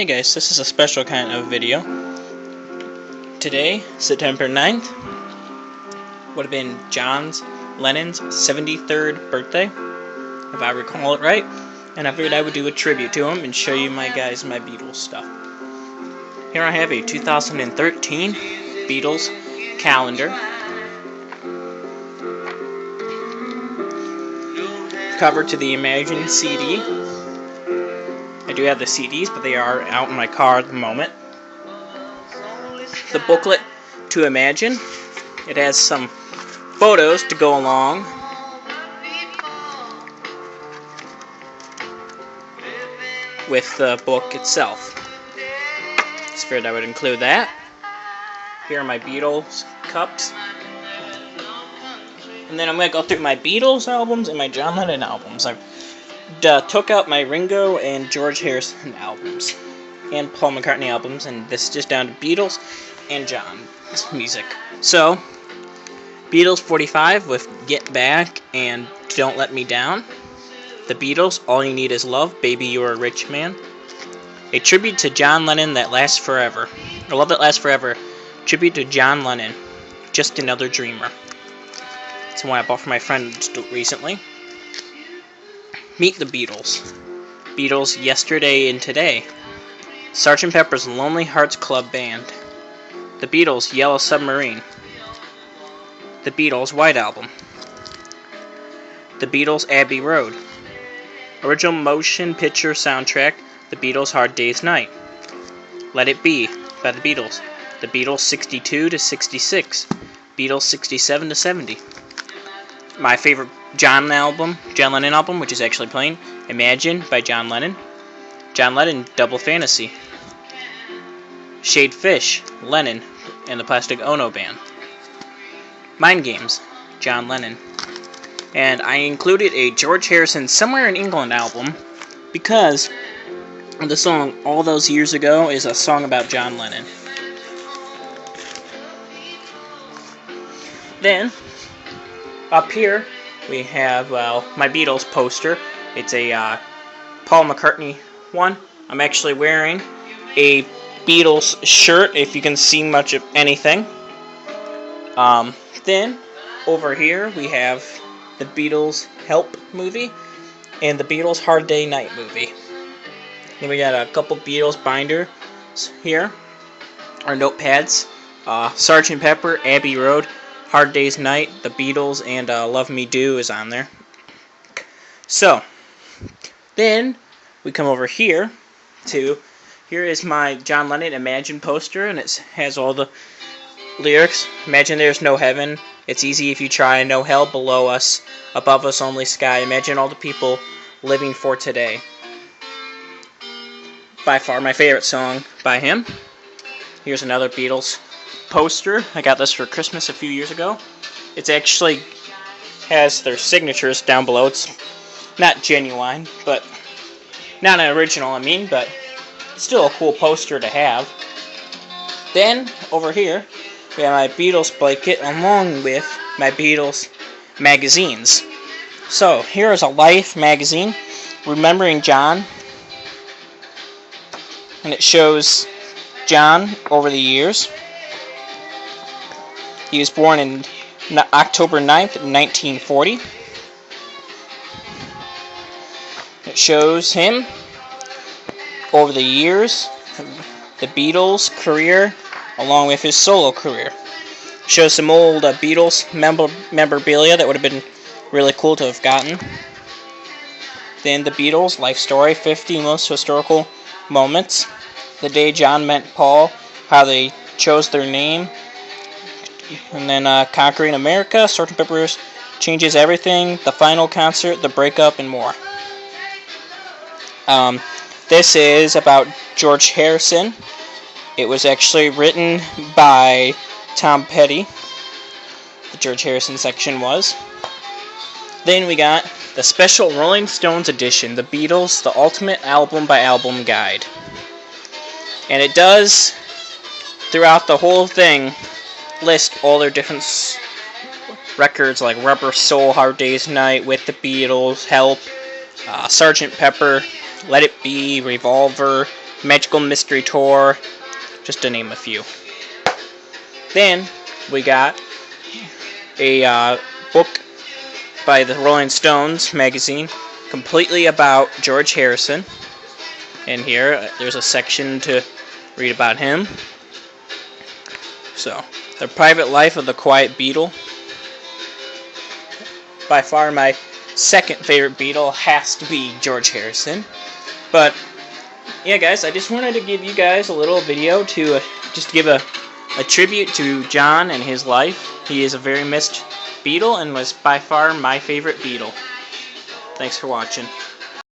Hey guys, this is a special kind of video. Today, September 9th, would have been John Lennon's 73rd birthday, if I recall it right, and I figured I would do a tribute to him and show you my Beatles stuff. Here I have a 2013 Beatles calendar. Cover to the Imagine CD. I do have the CDs, but they are out in my car at the moment. The booklet to Imagine. It has some photos to go along. With the book itself. Just figured I would include that. Here are my Beatles cups. And then I'm going to go through my Beatles albums and my John Lennon albums. I took out my Ringo and George Harrison albums. And Paul McCartney albums. And this is just down to Beatles and John's music. So, Beatles 45 with Get Back and Don't Let Me Down. The Beatles, All You Need Is Love, Baby You're a Rich Man. A tribute to John Lennon that lasts forever. A love that lasts forever. Tribute to John Lennon, Just Another Dreamer. It's one I bought for my friend recently. Meet the Beatles. Beatles Yesterday and Today. Sgt. Pepper's Lonely Hearts Club Band. The Beatles Yellow Submarine. The Beatles White Album. The Beatles Abbey Road. Original motion picture soundtrack, The Beatles' Hard Day's Night. Let It Be by The Beatles. The Beatles 62 to 66. Beatles 67 to 70. My favorite John Lennon album, which is actually playing, Imagine by John Lennon. John Lennon Double Fantasy. Shade Fish, Lennon and the Plastic Ono Band. Mind Games, John Lennon. And I included a George Harrison Somewhere in England album because the song All Those Years Ago is a song about John Lennon. Then, up here, we have, my Beatles poster. It's a Paul McCartney one. I'm actually wearing a Beatles shirt, if you can see much of anything. Then, over here, we have the Beatles Help movie and the Beatles Hard Day Night movie. Then we got a couple Beatles binders here, or notepads. Sgt. Pepper, Abbey Road, Hard Day's Night, the Beatles, and Love Me Do is on there. So, then we come over here to, here is my John Lennon Imagine poster, and it has all the lyrics. Imagine there's no heaven. It's easy if you try. No hell below us. Above us only sky. Imagine all the people living for today. By far my favorite song by him. Here's another Beatles poster. I got this for Christmas a few years ago. It actually has their signatures down below. It's not genuine, but not an original, but still a cool poster to have. Then, over here, we have my Beatles blanket along with my Beatles magazines. So, here is a Life magazine, Remembering John. And it shows John over the years. He was born in October 9th, 1940. It shows him over the years, the Beatles' career, along with his solo career. Shows some old Beatles memorabilia that would have been really cool to have gotten. Then the Beatles' life story, 50 most historical moments. The day John met Paul, how they chose their name. And then Conquering America, Sgt. Pepper's Changes Everything, the final concert, the breakup, and more. This is about George Harrison. It was actually written by Tom Petty. The George Harrison section was. Then we got the special Rolling Stones edition, The Beatles, the Ultimate Album by Album Guide. And it does, throughout the whole thing, list all their different records like Rubber Soul, Hard Day's Night, With the Beatles, Help, Sgt. Pepper, Let It Be, Revolver, Magical Mystery Tour, just to name a few. Then we got a book by the Rolling Stones magazine, completely about George Harrison. And here, there's a section to read about him. So, The Private Life of the Quiet Beatle. By far my second favorite Beatle has to be George Harrison. But, yeah guys, I just wanted to give you guys a little video to just give a tribute to John and his life. He is a very missed Beatle and was by far my favorite Beatle. Thanks for watching.